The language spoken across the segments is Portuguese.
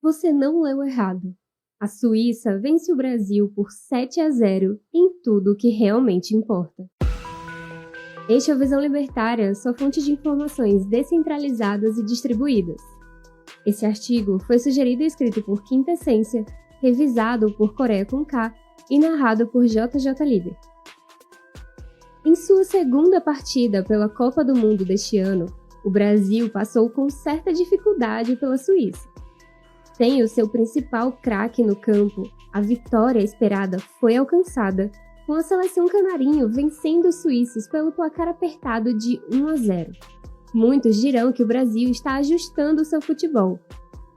Você não leu errado. A Suíça vence o Brasil por 7-0 em tudo o que realmente importa. Este é o Visão Libertária, sua fonte de informações descentralizadas e distribuídas. Esse artigo foi sugerido e escrito por Quinta Essência, revisado por Coreia com K e narrado por JJ Liber. Em sua segunda partida pela Copa do Mundo deste ano, o Brasil passou com certa dificuldade pela Suíça. Sem o seu principal craque no campo, a vitória esperada foi alcançada, com a seleção canarinho vencendo os suíços pelo placar apertado de 1-0. Muitos dirão que o Brasil está ajustando o seu futebol,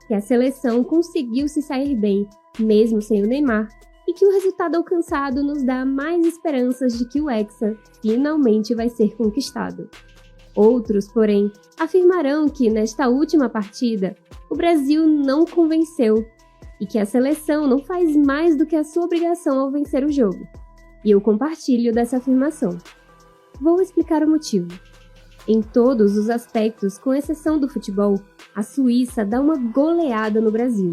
que a seleção conseguiu se sair bem, mesmo sem o Neymar, e que o resultado alcançado nos dá mais esperanças de que o Hexa finalmente vai ser conquistado. Outros, porém, afirmarão que, nesta última partida, o Brasil não convenceu e que a seleção não faz mais do que a sua obrigação ao vencer o jogo. E eu compartilho dessa afirmação. Vou explicar o motivo. Em todos os aspectos, com exceção do futebol, a Suíça dá uma goleada no Brasil,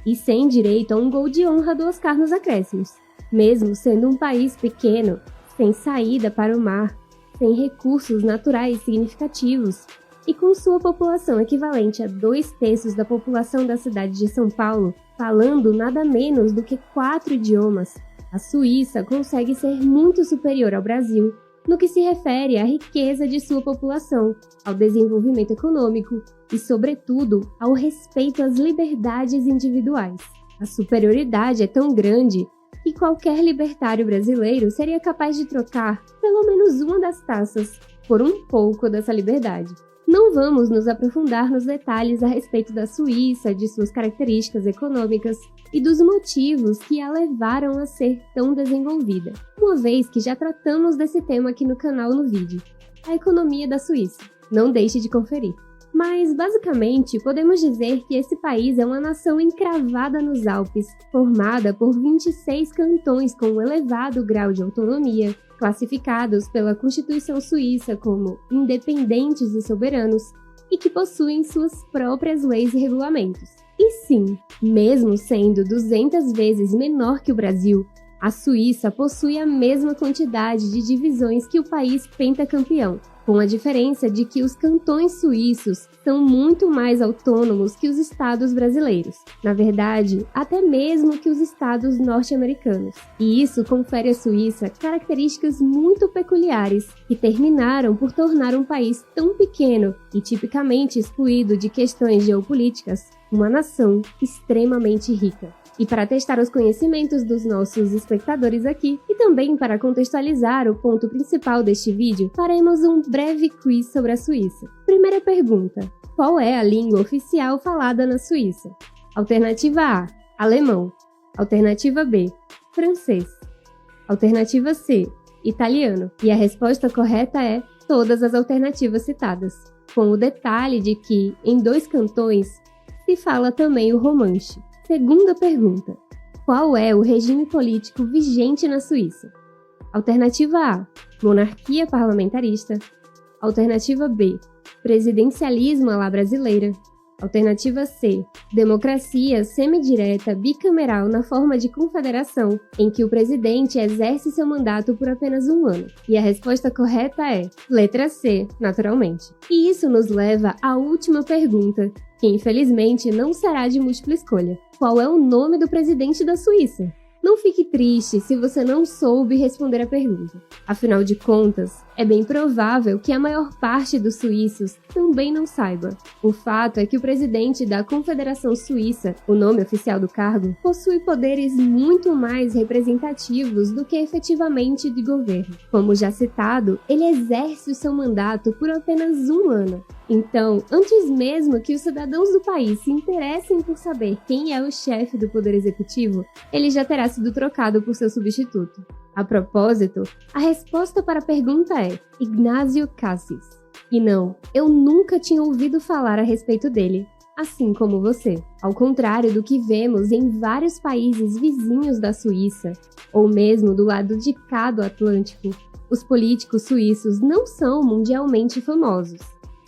e sem direito a um gol de honra do Oscar nos acréscimos. Mesmo sendo um país pequeno, sem saída para o mar, sem recursos naturais significativos, e com sua população equivalente a 2/3 da população da cidade de São Paulo, falando nada menos do que 4 idiomas, a Suíça consegue ser muito superior ao Brasil no que se refere à riqueza de sua população, ao desenvolvimento econômico e, sobretudo, ao respeito às liberdades individuais. A superioridade é tão grande que qualquer libertário brasileiro seria capaz de trocar pelo menos uma das taças por um pouco dessa liberdade. Não vamos nos aprofundar nos detalhes a respeito da Suíça, de suas características econômicas e dos motivos que a levaram a ser tão desenvolvida, uma vez que já tratamos desse tema aqui no canal no vídeo, a economia da Suíça. Não deixe de conferir. Mas, basicamente, podemos dizer que esse país é uma nação encravada nos Alpes, formada por 26 cantões com um elevado grau de autonomia, classificados pela Constituição Suíça como independentes e soberanos, e que possuem suas próprias leis e regulamentos. E sim, mesmo sendo 200 vezes menor que o Brasil, a Suíça possui a mesma quantidade de divisões que o país pentacampeão, com a diferença de que os cantões suíços são muito mais autônomos que os estados brasileiros. Na verdade, até mesmo que os estados norte-americanos. E isso confere à Suíça características muito peculiares que terminaram por tornar um país tão pequeno e tipicamente excluído de questões geopolíticas, uma nação extremamente rica. E para testar os conhecimentos dos nossos espectadores aqui, e também para contextualizar o ponto principal deste vídeo, faremos um breve quiz sobre a Suíça. Primeira pergunta: qual é a língua oficial falada na Suíça? Alternativa A, alemão. Alternativa B, francês. Alternativa C, italiano. E a resposta correta é todas as alternativas citadas, com o detalhe de que, em 2 cantões, se fala também o romanche. Segunda pergunta: qual é o regime político vigente na Suíça? Alternativa A, monarquia parlamentarista. Alternativa B, presidencialismo à la brasileira. Alternativa C, democracia semidireta bicameral na forma de confederação, em que o presidente exerce seu mandato por apenas 1 ano. E a resposta correta é letra C, naturalmente. E isso nos leva à última pergunta, que infelizmente não será de múltipla escolha. Qual é o nome do presidente da Suíça? Não fique triste se você não soube responder a pergunta. Afinal de contas, é bem provável que a maior parte dos suíços também não saiba. O fato é que o presidente da Confederação Suíça, o nome oficial do cargo, possui poderes muito mais representativos do que efetivamente de governo. Como já citado, ele exerce o seu mandato por apenas 1 ano. Então, antes mesmo que os cidadãos do país se interessem por saber quem é o chefe do poder executivo, ele já terá sido trocado por seu substituto. A propósito, a resposta para a pergunta é Ignacio Cassis. E não, eu nunca tinha ouvido falar a respeito dele, assim como você. Ao contrário do que vemos em vários países vizinhos da Suíça, ou mesmo do lado de cá do Atlântico, os políticos suíços não são mundialmente famosos.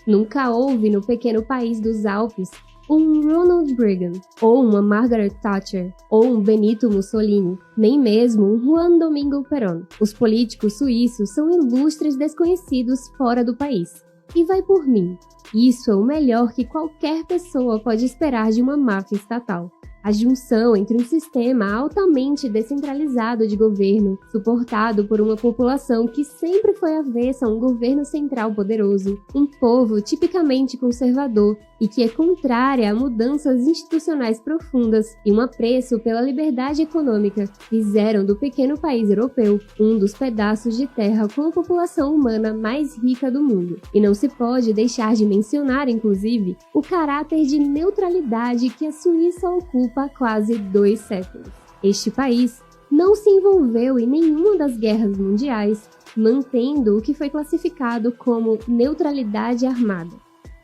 Nunca houve no pequeno país dos Alpes um Ronald Reagan, ou uma Margaret Thatcher, ou um Benito Mussolini, nem mesmo um Juan Domingo Perón. Os políticos suíços são ilustres desconhecidos fora do país. E vai por mim, isso é o melhor que qualquer pessoa pode esperar de uma máfia estatal. A junção entre um sistema altamente descentralizado de governo, suportado por uma população que sempre foi avessa a um governo central poderoso, um povo tipicamente conservador e que é contrária a mudanças institucionais profundas e um apreço pela liberdade econômica, fizeram do pequeno país europeu um dos pedaços de terra com a população humana mais rica do mundo. E não se pode deixar de mencionar, inclusive, o caráter de neutralidade que a Suíça ocupa há quase 2 séculos. Este país não se envolveu em nenhuma das guerras mundiais, mantendo o que foi classificado como neutralidade armada.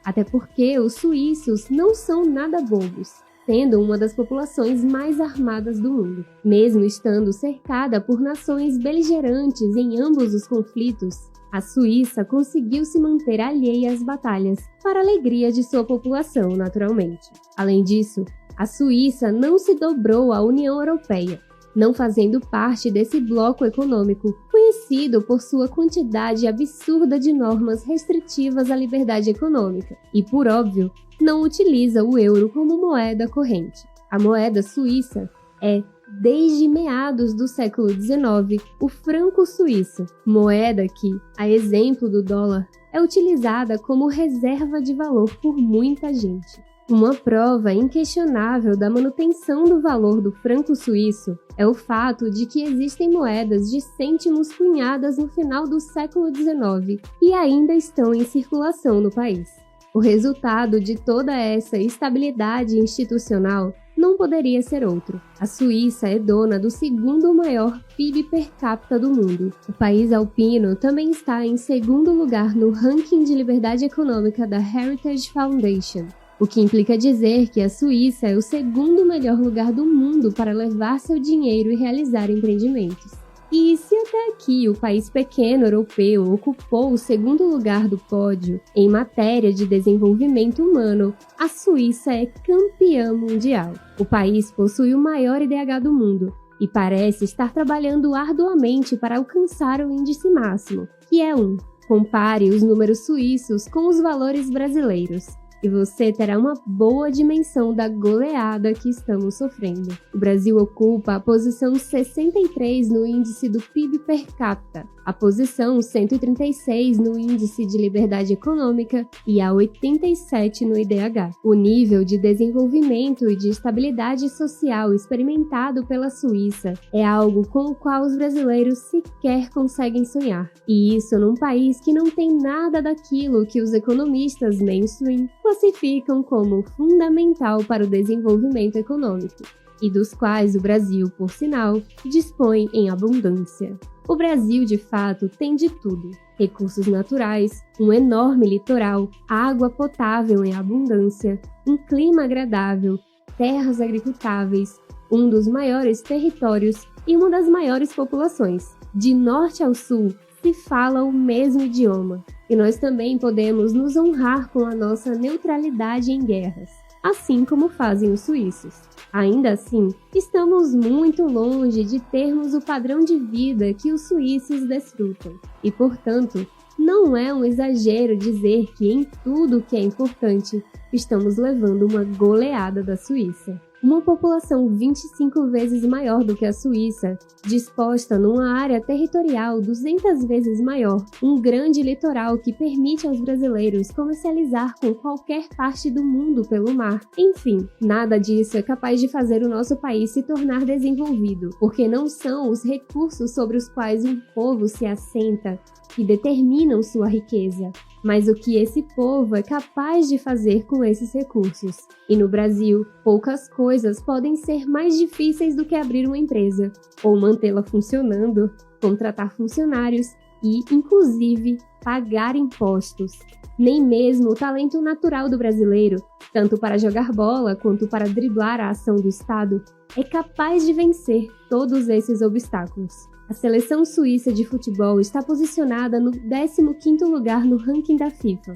Até porque os suíços não são nada bobos, sendo uma das populações mais armadas do mundo. Mesmo estando cercada por nações beligerantes em ambos os conflitos, a Suíça conseguiu se manter alheia às batalhas, para a alegria de sua população, naturalmente. Além disso, a Suíça não se dobrou à União Europeia, não fazendo parte desse bloco econômico, conhecido por sua quantidade absurda de normas restritivas à liberdade econômica, e, por óbvio, não utiliza o euro como moeda corrente. A moeda suíça é, desde meados do século XIX, o franco suíço, moeda que, a exemplo do dólar, é utilizada como reserva de valor por muita gente. Uma prova inquestionável da manutenção do valor do franco suíço é o fato de que existem moedas de cêntimos cunhadas no final do século XIX e ainda estão em circulação no país. O resultado de toda essa estabilidade institucional não poderia ser outro. A Suíça é dona do segundo maior PIB per capita do mundo. O país alpino também está em segundo lugar no ranking de liberdade econômica da Heritage Foundation, o que implica dizer que a Suíça é o segundo melhor lugar do mundo para levar seu dinheiro e realizar empreendimentos. E se até aqui o país pequeno europeu ocupou o segundo lugar do pódio em matéria de desenvolvimento humano, a Suíça é campeã mundial. O país possui o maior IDH do mundo e parece estar trabalhando arduamente para alcançar o índice máximo, que é 1. Compare os números suíços com os valores brasileiros, e você terá uma boa dimensão da goleada que estamos sofrendo. O Brasil ocupa a posição 63 no índice do PIB per capita, a posição 136 no índice de liberdade econômica e a 87 no IDH. O nível de desenvolvimento e de estabilidade social experimentado pela Suíça é algo com o qual os brasileiros sequer conseguem sonhar. E isso num país que não tem nada daquilo que os economistas mainstream classificam como fundamental para o desenvolvimento econômico, e dos quais o Brasil, por sinal, dispõe em abundância. O Brasil, de fato, tem de tudo: recursos naturais, um enorme litoral, água potável em abundância, um clima agradável, terras agricultáveis, um dos maiores territórios e uma das maiores populações. De norte ao sul, se fala o mesmo idioma, e nós também podemos nos honrar com a nossa neutralidade em guerras, assim como fazem os suíços. Ainda assim, estamos muito longe de termos o padrão de vida que os suíços desfrutam, e, portanto, não é um exagero dizer que em tudo que é importante, estamos levando uma goleada da Suíça. Uma população 25 vezes maior do que a Suíça, disposta numa área territorial 200 vezes maior, um grande litoral que permite aos brasileiros comercializar com qualquer parte do mundo pelo mar. Enfim, nada disso é capaz de fazer o nosso país se tornar desenvolvido, porque não são os recursos sobre os quais um povo se assenta que determinam sua riqueza, mas o que esse povo é capaz de fazer com esses recursos. E no Brasil, poucas coisas podem ser mais difíceis do que abrir uma empresa, ou mantê-la funcionando, contratar funcionários e, inclusive, pagar impostos. Nem mesmo o talento natural do brasileiro, tanto para jogar bola quanto para driblar a ação do Estado, é capaz de vencer todos esses obstáculos. A seleção suíça de futebol está posicionada no 15º lugar no ranking da FIFA,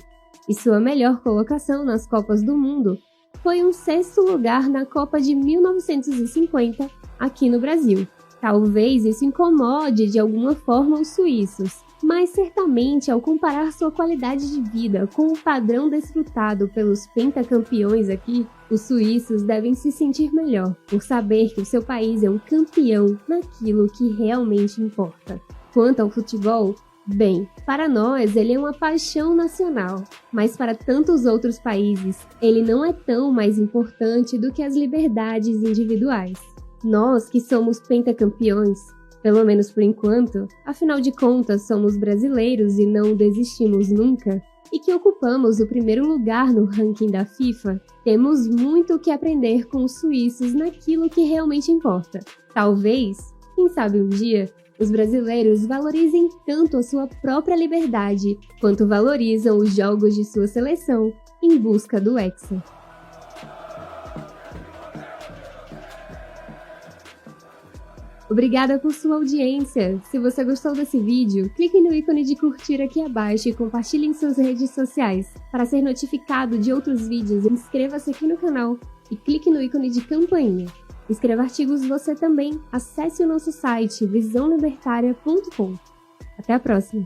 e sua melhor colocação nas Copas do Mundo foi um 6º lugar na Copa de 1950 aqui no Brasil. Talvez isso incomode de alguma forma os suíços, mas certamente ao comparar sua qualidade de vida com o padrão desfrutado pelos pentacampeões aqui, os suíços devem se sentir melhor por saber que o seu país é um campeão naquilo que realmente importa. Quanto ao futebol, bem, para nós ele é uma paixão nacional, mas para tantos outros países ele não é tão mais importante do que as liberdades individuais. Nós que somos pentacampeões, pelo menos por enquanto, afinal de contas somos brasileiros e não desistimos nunca, e que ocupamos o 1º lugar no ranking da FIFA, temos muito o que aprender com os suíços naquilo que realmente importa. Talvez, quem sabe um dia, os brasileiros valorizem tanto a sua própria liberdade quanto valorizam os jogos de sua seleção em busca do Hexa. Obrigada por sua audiência! Se você gostou desse vídeo, clique no ícone de curtir aqui abaixo e compartilhe em suas redes sociais. Para ser notificado de outros vídeos, inscreva-se aqui no canal e clique no ícone de campainha. Escreva artigos você também, acesse o nosso site visãolibertaria.com. Até a próxima!